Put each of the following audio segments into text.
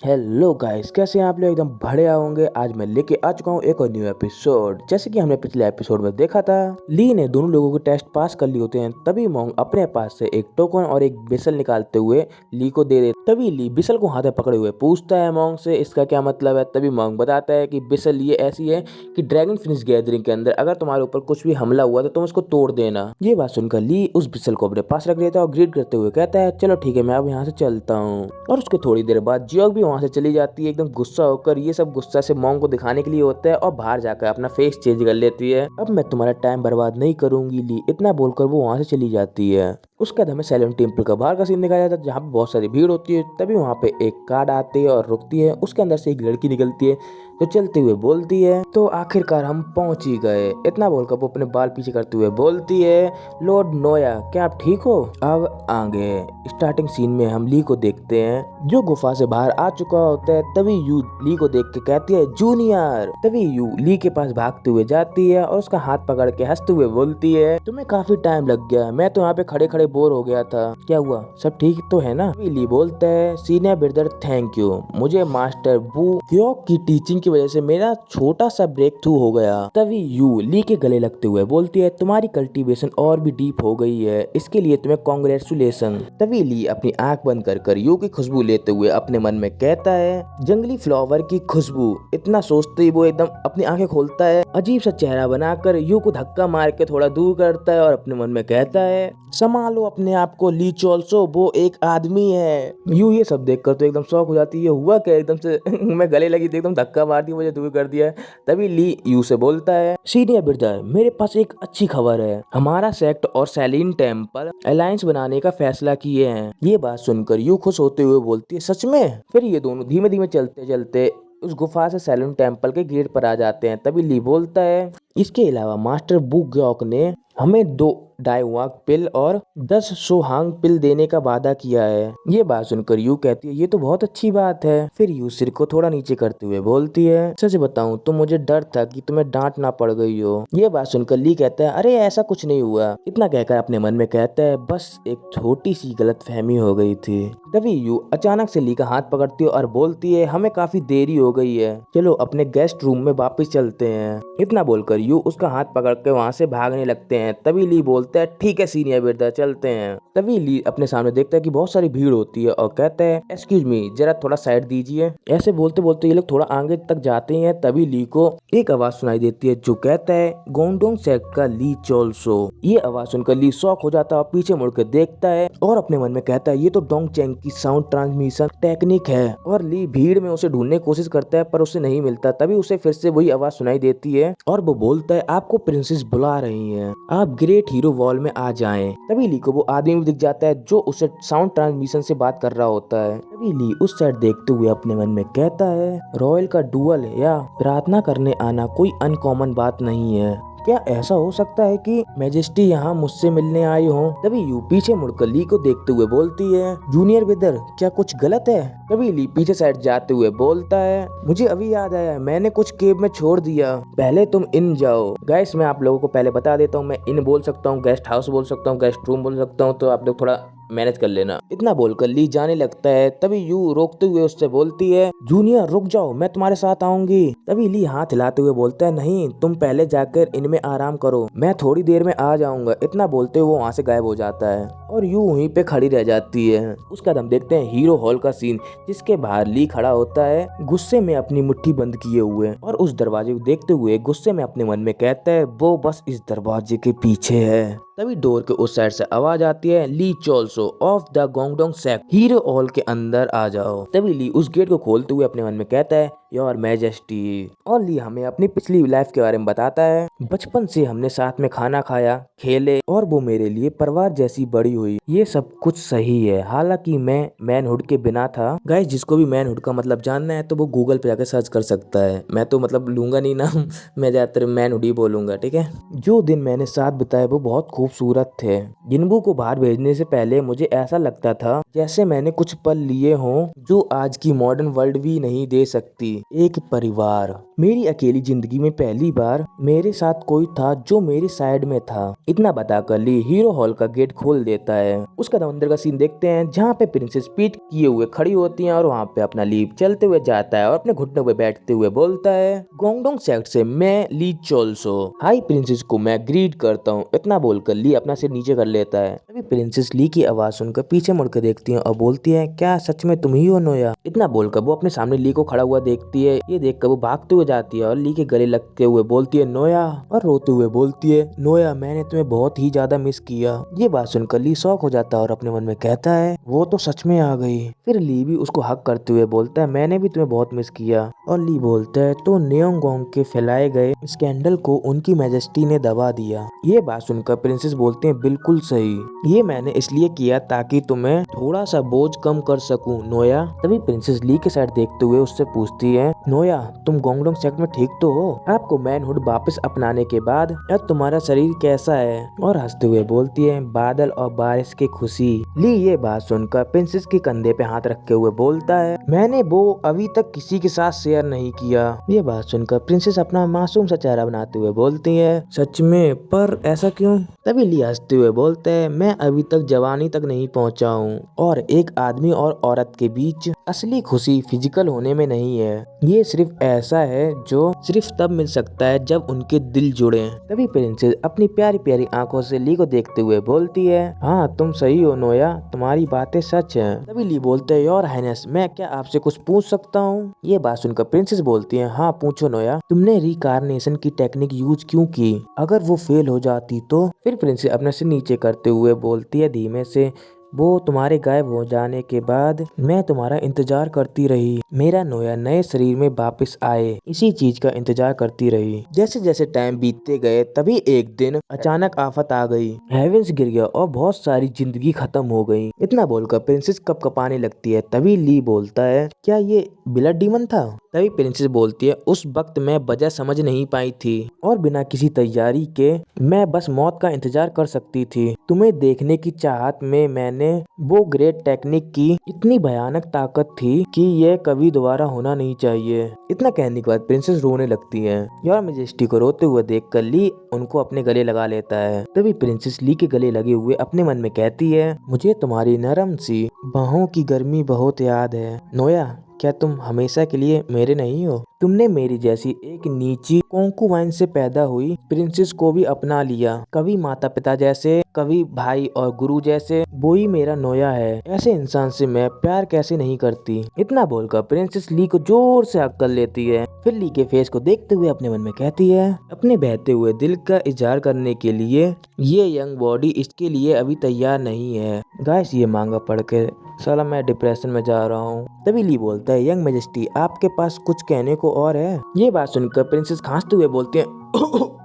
Hello guys, कैसे हैं आप लोग? एकदम बढ़िया होंगे। आज मैं लेके आ चुका हूँ एक और न्यू एपिसोड। जैसे कि हमने पिछले एपिसोड में देखा था, ली ने दोनों लोगों के टेस्ट पास कर लिए होते हैं। तभी मोंग अपने पास से एक टोकन और एक बिसल निकालते हुए ली को दे दे। तभी ली बिसल को हाथ में पकड़े हुए पूछता है मोंग से इसका क्या मतलब है। तभी मोंग बताता है कि बिसल ये ऐसी है कि ड्रैगन फिनिश गैदरिंग के अंदर अगर तुम्हारे ऊपर कुछ भी हमला हुआ तो तुम उसको तोड़ देना। ये बात सुनकर ली उस बिसल को अपने पास रख लेता है और ग्रीट करते हुए कहता है चलो ठीक है, मैं अब यहाँ से चलता हूँ। और उसके थोड़ी देर बाद जियोग भी वहाँ से चली जाती है एकदम गुस्सा होकर। ये सब गुस्सा से मोंग को दिखाने के लिए होता है और बाहर जाकर अपना फेस चेंज कर लेती है। अब मैं तुम्हारा टाइम बर्बाद नहीं करूंगी ली, इतना बोलकर वो वहाँ से चली जाती है। उसके बाद हमें साइलेंट टेम्पल का बाहर का सीन दिखाया जाता है जहाँ पे बहुत सारी भीड़ होती है। तभी वहाँ पे एक कार आती है और रुकती है। उसके अंदर से एक लड़की निकलती है जो चलते हुए बोलती है तो आखिरकार हम पहुंच ही गए। इतना बोलकर वो अपने बाल पीछे करते हुए बोलती है लॉर्ड नोया, क्या आप ठीक हो? अब आगे स्टार्टिंग सीन में हम ली को देखते हैं जो गुफा से बाहर आ चुका होता है। तभी यू ली को देख के कहती है जूनियर। तभी यू ली के पास भागते हुए जाती है और उसका हाथ पकड़ के हंसते हुए बोलती है तुम्हें काफी टाइम लग गया, मैं तो यहाँ पे खड़े खड़े बोर हो गया था, क्या हुआ, सब ठीक तो है ना? तभी ली बोलता है सीनियर ब्रदर थैंक यू, मुझे मास्टर बू क्योक की टीचिंग की वजह से मेरा छोटा सा ब्रेक थ्रू हो गया। तभी यू ली के गले लगते हुए बोलती है तुम्हारी कल्टीवेशन और भी डीप हो गई है, इसके लिए तुम्हें कॉन्ग्रेचुलेशन। तभी ली अपनी आंख बंद कर यू की खुशबू लेते हुए अपने मन में कहता है जंगली फ्लावर की खुशबू। इतना सोचते ही वो एकदम अपनी आंखें खोलता है, अजीब सा चेहरा बनाकर यू को धक्का मार के थोड़ा दूर करता है और अपने मन में कहता है संभालो अपने आप को ली चोल्सो, वो एक आदमी है। यू ये सब देखकर तो एकदम शौक हो जाती है, हुआ क्या एकदम से मैं गले लगी थी, एकदम धक्का मार दिया, मुझे दूर कर दिया। तभी ली यू से बोलता है सीनियर ब्रदर मेरे पास एक अच्छी खबर है, हमारा सेक्ट और सैलिन टेम्पल अलायंस बनाने का फैसला किए हैं। ये बात सुनकर यू खुश होते हुए बोलती है सच में? फिर ये दोनों धीमे धीमे चलते चलते उस गुफा से सैलून टेम्पल के गेट पर आ जाते हैं। तभी ली बोलता है इसके अलावा मास्टर बू ग्योक ने हमें 2 डाइवाक पिल और 10 सोहांग पिल देने का वादा किया है। ये बात सुनकर यू कहती है ये तो बहुत अच्छी बात है। फिर यू सिर को थोड़ा नीचे करते हुए बोलती है सच बताऊं तो मुझे डर था कि तुम्हें डांट ना पड़ गई हो। ये बात सुनकर ली कहता है अरे ऐसा कुछ नहीं हुआ। इतना कहकर अपने मन में कहता है बस एक छोटी सी गलतफहमी हो गई थी। तभी यू अचानक से ली का हाथ पकड़ती है और बोलती है हमें काफी देरी हो गई है, चलो अपने गेस्ट रूम में वापस चलते हैं। इतना बोलकर यू उसका हाथ पकड़ के वहाँ से भागने लगते हैं। तभी ली बोलता है ठीक है सीनियर ब्रदर चलते हैं। तभी ली अपने सामने देखता है कि बहुत सारी भीड़ होती है और कहता है एक्सक्यूज मी जरा थोड़ा साइड दीजिए। ऐसे बोलते बोलते ये लोग थोड़ा आगे तक जाते हैं। तभी ली को एक आवाज सुनाई देती है जो कहता है गोंडोंग सेक्ट का ली चोल्सो। ये आवाज सुनकर ली शॉक हो जाता है और पीछे मुड़कर देखता है और अपने मन में कहता है ये तो डोंग चेंग की साउंड ट्रांसमिशन टेक्निक है। और ली भीड़ में उसे ढूंढने की कोशिश करता है पर उसे नहीं मिलता। तभी उसे फिर से वही आवाज सुनाई देती है और वो बोलता है आपको प्रिंसेस बुला रही हैं, आप ग्रेट हीरो वॉल में आ जाएं। तभी ली को वो आदमी भी दिख जाता है जो उसे साउंड ट्रांसमिशन से बात कर रहा होता है। तभी ली उस साइड देखते हुए अपने मन में कहता है रॉयल का डुअल या प्रार्थना करने आना कोई अनकॉमन बात नहीं है, क्या ऐसा हो सकता है कि मैजेस्टी यहाँ मुझसे मिलने आई हो? तभी यू पीछे मुड़कर ली को देखते हुए बोलती है जूनियर ब्रदर क्या कुछ गलत है? तभी ली पीछे साइड जाते हुए बोलता है मुझे अभी याद आया मैंने कुछ केव में छोड़ दिया, पहले तुम इन जाओ। गाइस मैं आप लोगों को पहले बता देता हूँ, मैं इन बोल सकता हूँ, गेस्ट हाउस बोल सकता हूँ, गेस्ट रूम बोल सकता हूँ, तो आप लोग थोड़ा मैनेज कर लेना। इतना बोलकर ली जाने लगता है। तभी यू रोकते हुए उससे बोलती है जूनियर रुक जाओ मैं तुम्हारे साथ आऊंगी। तभी ली हाथ हिलाते हुए बोलता है नहीं तुम पहले जाकर इनमें आराम करो, मैं थोड़ी देर में आ जाऊंगा। इतना बोलते हुए वो वहाँ से गायब हो जाता है और यू वहीं पे खड़ी रह जाती है। उसके बाद हम देखते हैं हीरो हॉल का सीन जिसके बाहर ली खड़ा होता है गुस्से में अपनी मुट्ठी बंद किए हुए और उस दरवाजे को देखते हुए गुस्से में अपने मन में कहता है वो बस इस दरवाजे के पीछे है। तभी डोर के उस साइड से आवाज आती है Lee Cholso of the Gongdong sect hero hall के अंदर आ जाओ। तभी ली उस गेट को खोलते हुए अपने मन में कहता है योर मैजेस्टी। और ली हमें अपनी पिछली लाइफ के बारे में बताता है बचपन से हमने साथ में खाना खाया, खेले और वो मेरे लिए परिवार जैसी बड़ी हुई, ये सब कुछ सही है। हालांकि मैं मैनहुड के बिना था। गाइस जिसको भी मैनहुड का मतलब जानना है तो वो गूगल पे जाकर सर्च कर सकता है, मैं तो मतलब लूंगा नहीं ना मैं ज्यादातर मैनहुड ही बोलूंगा, ठीक है। जो दिन मैंने साथ बिताए वो बहुत खूबसूरत थे। जिन्बू को बाहर भेजने से पहले मुझे ऐसा लगता था जैसे मैंने कुछ पल लिए हों जो आज की मॉडर्न वर्ल्ड भी नहीं दे सकती। एक परिवार। मेरी अकेली जिंदगी में पहली बार मेरे साथ कोई था जो मेरी साइड में था। इतना बताकर ली हीरो हॉल का गेट खोल देता है। उसका अंदर का सीन देखते हैं जहाँ पे प्रिंसेस पीठ किए हुए खड़ी होती हैं और वहाँ पे अपना लीप चलते हुए जाता है और अपने घुटनों पे बैठते हुए बोलता है, गोंगडोंग सेक्ट से मैं ली चोल्सो, हाई प्रिंसेस को मैं ग्रीट करता हूँ। इतना बोलकर ली अपना सिर नीचे कर लेता है। तभी प्रिंसेस ली की आवाज सुनकर पीछे मुड़कर देखती है और बोलती है, क्या सच में तुम ही हो नोया? इतना बोलकर वो अपने सामने ली को खड़ा हुआ देखती है। ये देखकर वो भागते हुए जाती है और ली के गले लगते हुए बोलती है, नोया, और रोते हुए बोलती है, नोया मैंने तुम्हें बहुत ही ज्यादा मिस किया। ये बात सुनकर ली शॉक हो जाता है और अपने मन में कहता है, वो तो सच में आ गई। फिर ली भी उसको हक करते हुए बोलता है, मैंने भी तुम्हें बहुत मिस किया। और ली बोलता है, तो नियोंगोंग के फैलाए गए स्कैंडल को उनकी मैजेस्टी ने दबा दिया। ये बात सुनकर प्रिंसेस बोलते हैं, बिल्कुल सही, ये मैंने इसलिए किया ताकि तुम्हें थोड़ा सा बोझ कम कर सकूं नोया। तभी प्रिंसेस ली के साइड देखते हुए उससे पूछती है, नोया तुम गोंगडोंग सेक्ट में ठीक तो हो? आपको मैनहुड वापस अपनाने के बाद अब तुम्हारा शरीर कैसा है? और हंसते हुए बोलती है, बादल और बारिश की खुशी। ली ये बात सुनकर प्रिंसेस के कंधे पे हाथ रखे हुए बोलता है, मैंने वो अभी तक किसी के साथ शेयर नहीं किया। ये बात सुनकर प्रिंसेस अपना मासूम सा चेहरा बनाते हुए बोलती है, सच में? पर ऐसा क्यों? तभी ली हंसते हुए बोलते है, मैं अभी तक जवानी तक नहीं पहुंचा हूँ और एक आदमी और औरत के बीच असली खुशी फिजिकल होने में नहीं है। ये सिर्फ ऐसा है जो सिर्फ तब मिल सकता है जब उनके दिल जुड़े। तभी प्रिंसेस अपनी प्यारी प्यारी आंखों से ली को देखते हुए बोलती है, हाँ तुम सही हो नोया, तुम्हारी बातें सच हैं। तभी ली बोलते है, योर हाइनेस मैं क्या आपसे कुछ पूछ सकता हूँ? ये बात सुनकर प्रिंसेस बोलती है, हाँ पूछो नोया, तुमने रिकार्नेशन की टेक्निक यूज क्यों की? अगर वो फेल हो जाती तो? फिर प्रिंसेस अपने से नीचे करते हुए बोलती है धीमे से, वो तुम्हारे गायब हो जाने के बाद मैं तुम्हारा इंतजार करती रही। मेरा नोया नए शरीर में वापस आए, इसी चीज का इंतजार करती रही। जैसे जैसे टाइम बीतते गए तभी एक दिन अचानक आफत आ गई, हेवेंस गिर गया और बहुत सारी जिंदगी खत्म हो गई। इतना बोलकर प्रिंसेस कपकपाने लगती है। तभी ली बोलता है, क्या ये ब्लड डीमन था? तभी प्रिंसेस बोलती है, उस वक्त मैं वजह समझ नहीं पाई थी और बिना किसी तैयारी के मैं बस मौत का इंतजार कर सकती थी। तुम्हें देखने की चाहत में मैंने वो ग्रेट टेक्निक की इतनी भयानक ताकत थी कि ये कभी दोबारा होना नहीं चाहिए। इतना कहने के बाद प्रिंसेस रोने लगती है। योर मैजेस्टी को रोते हुए देखकर ली उनको अपने गले लगा लेता है। तभी प्रिंसेस ली के गले लगे हुए अपने मन में कहती है, मुझे तुम्हारी नरम सी बाहों की गर्मी बहुत याद है। नोया क्या तुम हमेशा के लिए मेरे नहीं हो? तुमने मेरी जैसी एक नीची कोंकुवाइन से पैदा हुई प्रिंसेस को भी अपना लिया, कभी माता पिता जैसे, कभी भाई और गुरु जैसे, वो ही मेरा नोया है। ऐसे इंसान से मैं प्यार कैसे नहीं करती? इतना बोलकर प्रिंसेस ली को जोर से हक कर लेती है। फिर ली के फेस को देखते हुए अपने मन में कहती है, अपने बहते हुए दिल का इजहार करने के लिए ये यंग बॉडी इसके लिए अभी तैयार नहीं है। गाइस ये मांगा पढ़ के साला मैं डिप्रेशन में जा रहा हूँ। तभी ली बोलता है, यंग मैजेस्टी आपके पास कुछ कहने को और है? ये बात सुनकर प्रिंसेस खांसते हुए बोलते हैं,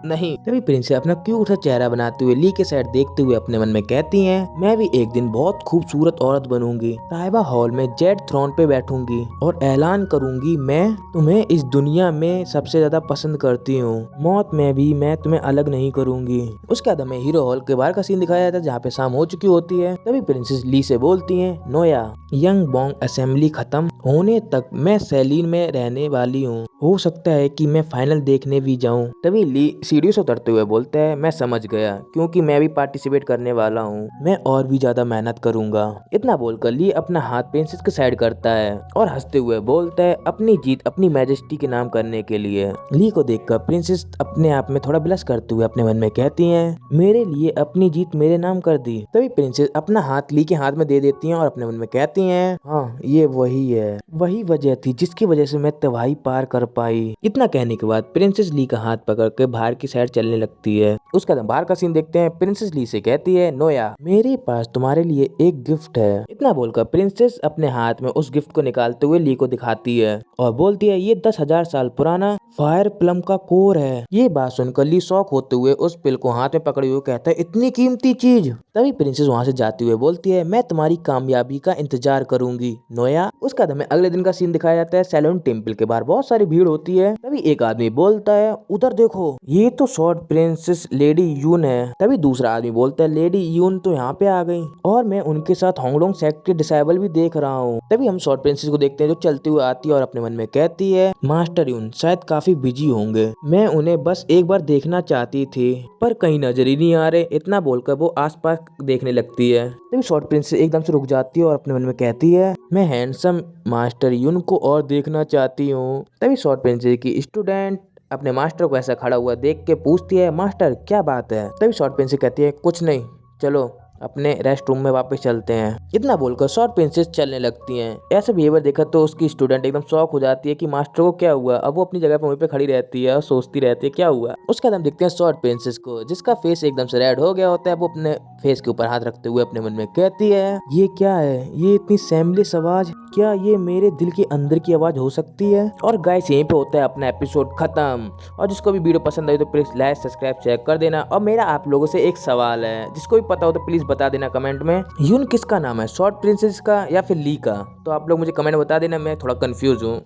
नहीं। तभी प्रिंसेस अपना क्यूट सा चेहरा बनाते हुए ली के साइड देखते हुए अपने मन में कहती हैं, मैं भी एक दिन बहुत खूबसूरत औरत बनूंगी, ताइबा हॉल में जेड थ्रोन पे बैठूंगी और ऐलान करूंगी, मैं तुम्हें इस दुनिया में सबसे ज्यादा पसंद करती हूँ, मौत में भी मैं तुम्हें अलग नहीं करूंगी। उसके बाद हमें हीरो हॉल के बाहर का सीन दिखाया जाता है जहाँ पे शाम हो चुकी होती है। तभी प्रिंसेस ली से बोलती है, नोया यंग बोंग असेंबली खत्म होने तक मैं सैलीन में रहने वाली हूँ, हो सकता है कि मैं फाइनल देखने भी जाऊँ। तभी ली सीढ़ियों से उतरते हुए बोलता है, मैं समझ गया, क्योंकि मैं भी पार्टिसिपेट करने वाला हूँ, मैं और भी ज्यादा मेहनत करूंगा। इतना बोलकर ली अपना हाथ प्रिंसेस के साइड करता है और हंसते हुए बोलता है, अपनी जीत अपनी मैजेस्टी के नाम करने के लिए। ली को देखकर प्रिंसेस अपने आप में थोड़ा ब्लश करते हुए अपने मन में कहती है, मेरे लिए अपनी जीत मेरे नाम कर दी। तभी प्रिंसेस अपना हाथ ली के हाथ में दे देती है और अपने मन में कहती है, हाँ ये वही है, वही वजह थी जिसकी वजह से मैं तबाही पार कर पाई। इतना कहने के बाद प्रिंसेस ली का हाथ पकड़ के बाहर की साइड चलने लगती है। उसका बाहर का सीन देखते हैं। प्रिंसेस ली से कहती है, नोया मेरे पास तुम्हारे लिए एक गिफ्ट है। इतना बोलकर प्रिंसेस अपने हाथ में उस गिफ्ट को निकालते हुए ली को दिखाती है और बोलती है, ये 10,000 साल पुराना फायर प्लम का कोर है। ये बात सुनकर ली शॉक होते हुए उस पिल को हाथ में पकड़े हुए कहता है, इतनी कीमती चीज? तभी प्रिंसेस वहाँ से जाती हुए बोलती है, मैं तुम्हारी कामयाबी का इंतजार करूंगी नोया। उसके बाद हमें अगले दिन का सीन दिखाया जाता है। सैलून टेम्पल के बाहर बहुत सारी भीड़ होती है। तभी एक आदमी बोलता है, उधर देखो, ये तो शॉर्ट प्रिंसेस लेडी यून है। तभी दूसरा आदमी बोलता है, लेडी यून तो यहाँ पे आ गई और मैं उनके साथ होंगलोंग सेक्ट के डिसेबल भी देख रहा हूँ। तभी हम शॉर्ट प्रिंसेस को देखते हैं जो चलती हुई आती है और अपने मन में कहती है, मास्टर यून शायद काफी बिजी होंगे, मैं उन्हें बस एक बार देखना चाहती थी पर कहीं नजर ही नहीं आ रहे। इतना बोलकर वो आसपास देखने लगती है। तभी शॉर्ट प्रिंसेस एकदम से रुक जाती है और अपने मन में कहती है, मैं हैंडसम मास्टर यून को और देखना चाहती हूँ। तभी शॉर्ट प्रिंसेस की स्टूडेंट अपने मास्टर को ऐसा खड़ा हुआ देख के पूछती है, मास्टर क्या बात है। तभी शॉर्ट प्रिंसेस कहती है, कुछ नहीं, चलो अपने रेस्ट रूम में वापस चलते हैं। इतना बोलकर शॉर्ट प्रिंसेस चलने लगती हैं। ऐसा बिहेवियर देखा तो उसकी स्टूडेंट एकदम शॉक हो जाती है कि मास्टर को क्या हुआ। अब वो अपनी जगह पर वहीं पे खड़ी रहती है और सोचती रहती है क्या हुआ। उसके बाद हम देखते हैं शॉर्ट प्रिंसेस को जिसका फेस एकदम से रेड हो गया होता है। वो अपने फेस के ऊपर हाथ रखते हुए अपने मन में कहती है, ये क्या है, ये इतनी सैमलेस आवाज, क्या ये मेरे दिल के अंदर की आवाज हो सकती है। और गाइस यहीं पे होता है अपना एपिसोड खत्म। और जिसको भी वीडियो पसंद आई तो प्लीज लाइक सब्सक्राइब शेयर कर देना। और मेरा आप लोगों से एक सवाल है, जिसको भी पता हो तो प्लीज बता देना कमेंट में, यून किसका नाम है, शॉर्ट प्रिंसेस का या फिर ली का। तो आप लोग मुझे कमेंट बता देना, मैं थोड़ा कंफ्यूज हूँ।